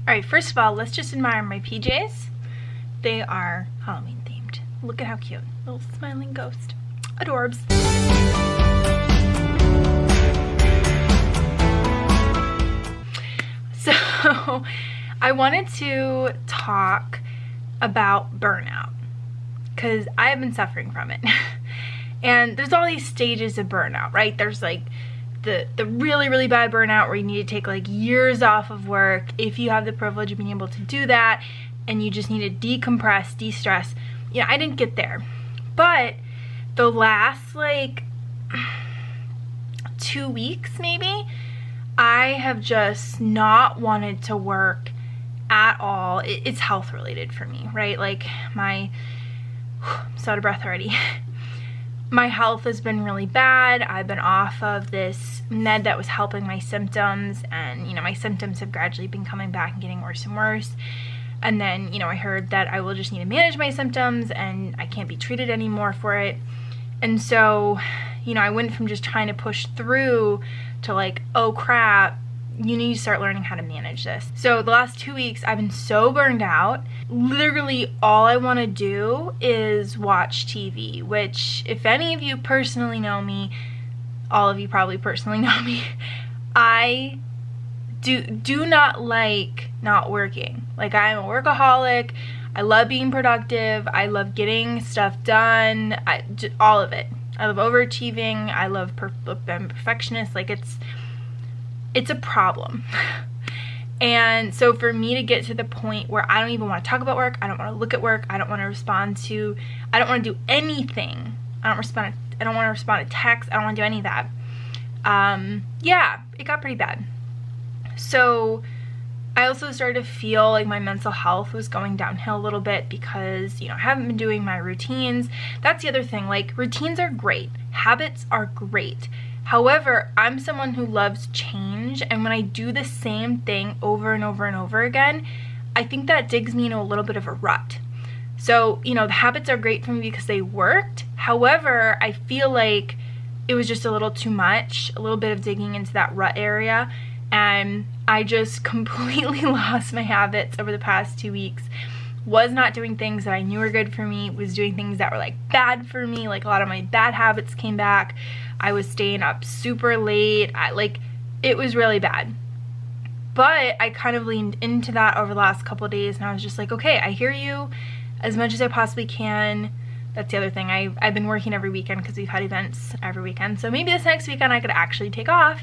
Alright, first of all, let's just admire my PJs. They are Halloween themed. Look at how cute. Little smiling ghost. Adorbs. So, I wanted to talk about burnout because I have been suffering from it. And there's all these stages of burnout, right? There's like the really, really bad burnout where you need to take like years off of work if you have the privilege of being able to do that, and you just need to decompress, de-stress. You know, I didn't get there. But the last like 2 weeks maybe, I have just not wanted to work at all. It's health related for me, right? Like I'm so out of breath already. My health has been really bad. I've been off of this med that was helping my symptoms, and my symptoms have gradually been coming back and getting worse and worse. And then I heard that I will just need to manage my symptoms and I can't be treated anymore for it. And so I went from just trying to push through to like, oh crap, you need to start learning how to manage this. So the last 2 weeks I've been so burned out. Literally all I want to do is watch TV, which if any of you personally know me, all of you probably personally know me, I do not like not working. Like, I'm a workaholic. I love being productive. I love getting stuff done. All of it. I love overachieving. I love I'm perfectionist. Like, it's a problem. And so for me to get to the point where I don't even want to talk about work, I don't want to look at work, I don't want to respond to, I don't want to do anything. I don't want to respond to texts. I don't want to do any of that. Yeah, it got pretty bad. So I also started to feel like my mental health was going downhill a little bit because, I haven't been doing my routines. That's the other thing. Like, routines are great. Habits are great. However, I'm someone who loves change, and when I do the same thing over and over and over again, I think that digs me into a little bit of a rut. So, the habits are great for me because they worked. However, I feel like it was just a little too much, a little bit of digging into that rut area, and I just completely lost my habits over the past 2 weeks. Was not doing things that I knew were good for me, was doing things that were like bad for me. Like, a lot of my bad habits came back. I was staying up super late. It was really bad. But I kind of leaned into that over the last couple of days, and I was just like, okay, I hear you as much as I possibly can. That's the other thing. I've been working every weekend because we've had events every weekend. So maybe this next weekend I could actually take off.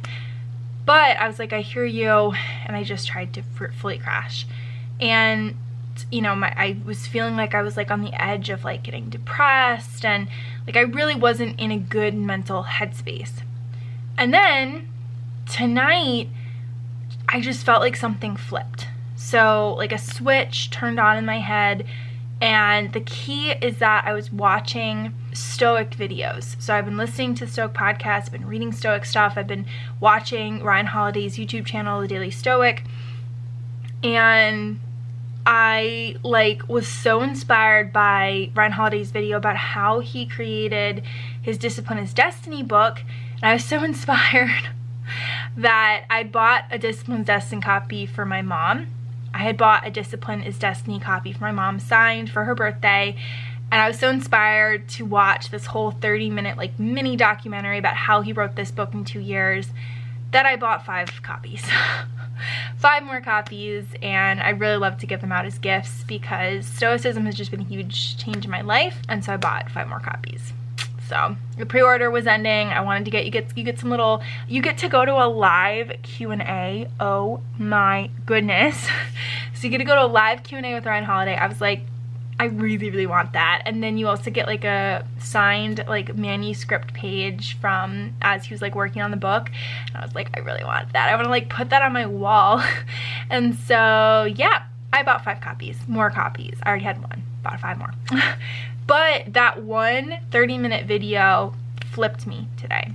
But I was like, I hear you, and I just tried to fully crash. And I was feeling like I was like on the edge of like getting depressed, and like I really wasn't in a good mental headspace. And then tonight I just felt like something flipped. So like a switch turned on in my head, and the key is that I was watching Stoic videos. So I've been listening to Stoic podcasts, I've been reading Stoic stuff, I've been watching Ryan Holiday's YouTube channel, The Daily Stoic, and I was so inspired by Ryan Holiday's video about how he created his Discipline is Destiny book, and I was so inspired that I bought a Discipline is Destiny copy for my mom. I had bought a Discipline is Destiny copy for my mom, signed for her birthday, and I was so inspired to watch this whole 30-minute like mini documentary about how he wrote this book in 2 years that I bought 5 copies. 5 more copies, and I really love to give them out as gifts because Stoicism has just been a huge change in my life, and so I bought 5 more copies. So the pre-order was ending. I wanted to you get some little, you get to go to a live Q&A. Oh my goodness. So you get to go to a live Q&A with Ryan Holiday. I was like, I really, really want that. And then you also get like a signed like manuscript page from as he was like working on the book. And I was like, I really want that. I want to like put that on my wall. And so yeah, I bought 5 copies, more copies. I already had 1, bought 5 more. But that one 30-minute video flipped me today.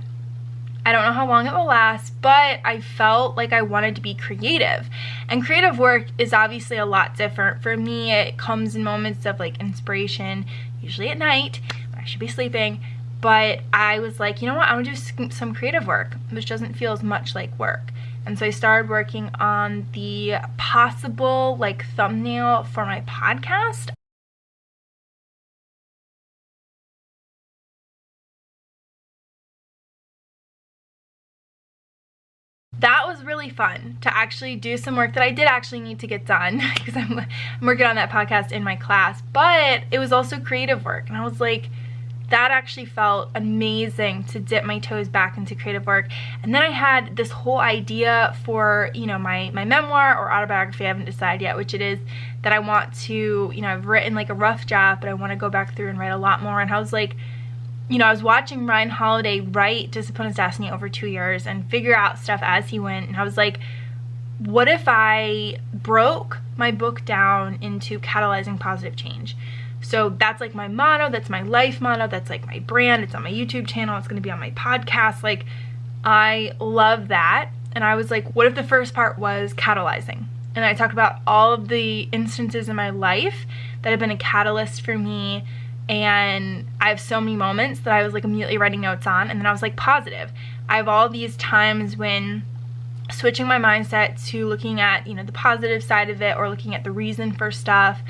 I don't know how long it will last, but I felt like I wanted to be creative. And creative work is obviously a lot different. For me, it comes in moments of like inspiration, usually at night when I should be sleeping. But I was like, you know what, I want to do some creative work, which doesn't feel as much like work. And so I started working on the possible like thumbnail for my podcast. That was really fun to actually do some work that I did actually need to get done because I'm working on that podcast in my class, but it was also creative work. And I was like, that actually felt amazing to dip my toes back into creative work. And then I had this whole idea for, you know, my memoir or autobiography, I haven't decided yet which it is, that I want to, you know, I've written like a rough draft, but I want to go back through and write a lot more. And I was like, you know, I was watching Ryan Holiday write Discipline is Destiny over 2 years and figure out stuff as he went. And I was like, what if I broke my book down into catalyzing positive change? So that's like my motto, that's my life motto, that's like my brand, it's on my YouTube channel, it's going to be on my podcast. Like, I love that. And I was like, what if the first part was catalyzing? And I talked about all of the instances in my life that have been a catalyst for me. And I have so many moments that I was like immediately writing notes on. And then I was like, positive. I have all these times when switching my mindset to looking at, you know, the positive side of it or looking at the reason for stuff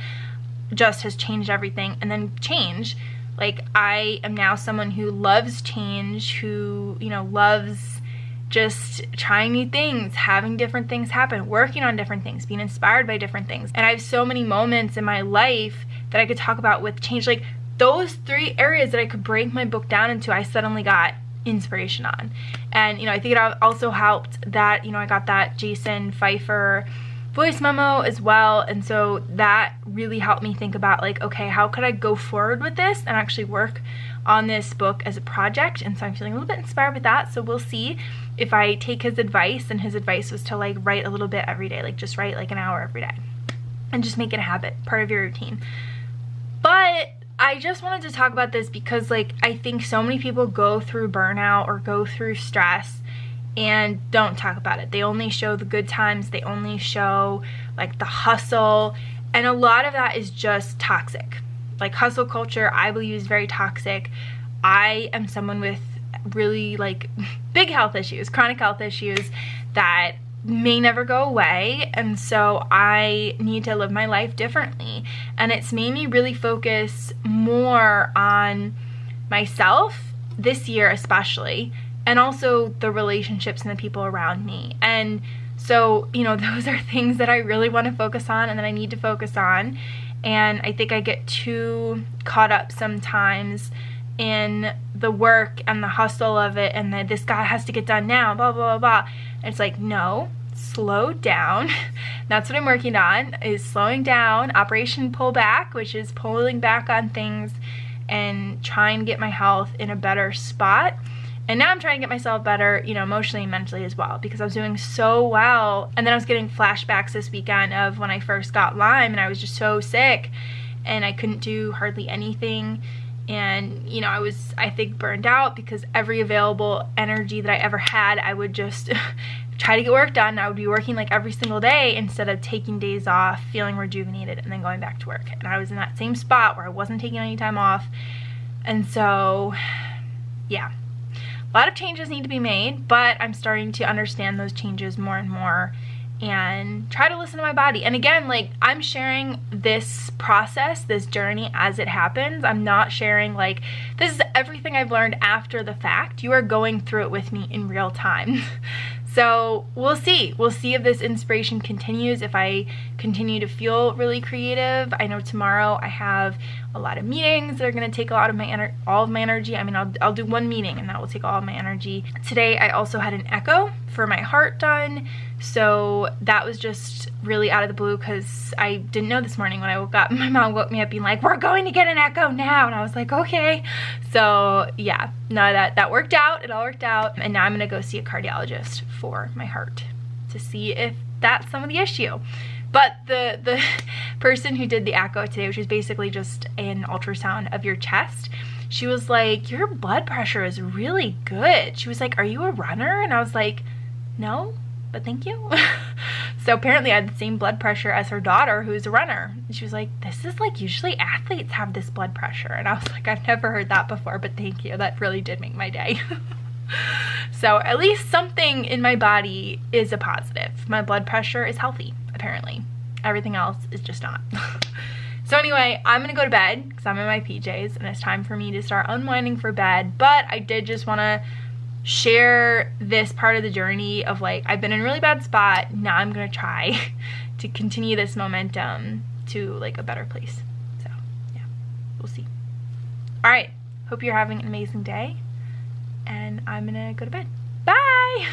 just has changed everything. And then change, like, I am now someone who loves change, who, you know, loves just trying new things, having different things happen, working on different things, being inspired by different things. And I have so many moments in my life that I could talk about with change. Like, those 3 areas that I could break my book down into, I suddenly got inspiration on. And, you know, I think it also helped that, you know, I got that Jason Pfeiffer voice memo as well. And so that really helped me think about like, okay, how could I go forward with this and actually work on this book as a project? And so I'm feeling a little bit inspired with that. So we'll see if I take his advice. And his advice was to like write a little bit every day, like just write like an hour every day and just make it a habit, part of your routine. But I just wanted to talk about this because like I think so many people go through burnout or go through stress and don't talk about it. They only show the good times, they only show like the hustle, and a lot of that is just toxic. Like, hustle culture, I believe, is very toxic. I am someone with really like big health issues, chronic health issues that may never go away, and so I need to live my life differently. And it's made me really focus more on myself this year especially, and also the relationships and the people around me. And so, you know, those are things that I really want to focus on and that I need to focus on. And I think I get too caught up sometimes in the work and the hustle of it, and that this guy has to get done now, blah, blah, blah, blah. And it's like, no, slow down. That's what I'm working on, is slowing down. Operation Pull Back, which is pulling back on things and trying to get my health in a better spot. And now I'm trying to get myself better, you know, emotionally and mentally as well, because I was doing so well. And then I was getting flashbacks this weekend of when I first got Lyme, and I was just so sick and I couldn't do hardly anything. And, you know, I was, I think, burned out because every available energy that I ever had, I would just try to get work done. I would be working like every single day instead of taking days off, feeling rejuvenated, and then going back to work. And I was in that same spot where I wasn't taking any time off. And so, yeah. A lot of changes need to be made, but I'm starting to understand those changes more and more and try to listen to my body. And again, like, I'm sharing this process, this journey as it happens. I'm not sharing like, this is everything I've learned after the fact. You are going through it with me in real time. So we'll see. We'll see if this inspiration continues, if I continue to feel really creative. I know tomorrow I have a lot of meetings that are going to take a lot of all of my energy. I mean, I'll do one meeting and that will take all of my energy. Today I also had an echo for my heart done. So that was just really out of the blue because I didn't know this morning when I woke up. My mom woke me up being like, we're going to get an echo now. And I was like, okay. So yeah, no, that worked out. It all worked out. And now I'm going to go see a cardiologist for my heart to see if that's some of the issue. But the person who did the echo today, which is basically just an ultrasound of your chest, she was like, your blood pressure is really good. She was like, are you a runner? And I was like, no, but thank you. So apparently I had the same blood pressure as her daughter, who's a runner. And she was like, this is like, usually athletes have this blood pressure. And I was like, I've never heard that before, but thank you. That really did make my day. So at least something in my body is a positive. My blood pressure is healthy, apparently. Everything else is just not. So anyway, I'm gonna go to bed because I'm in my PJs and it's time for me to start unwinding for bed. But I did just wanna share this part of the journey of like, I've been in a really bad spot. Now I'm gonna try to continue this momentum to like a better place. So yeah, we'll see. All right, hope you're having an amazing day and I'm gonna go to bed. Bye.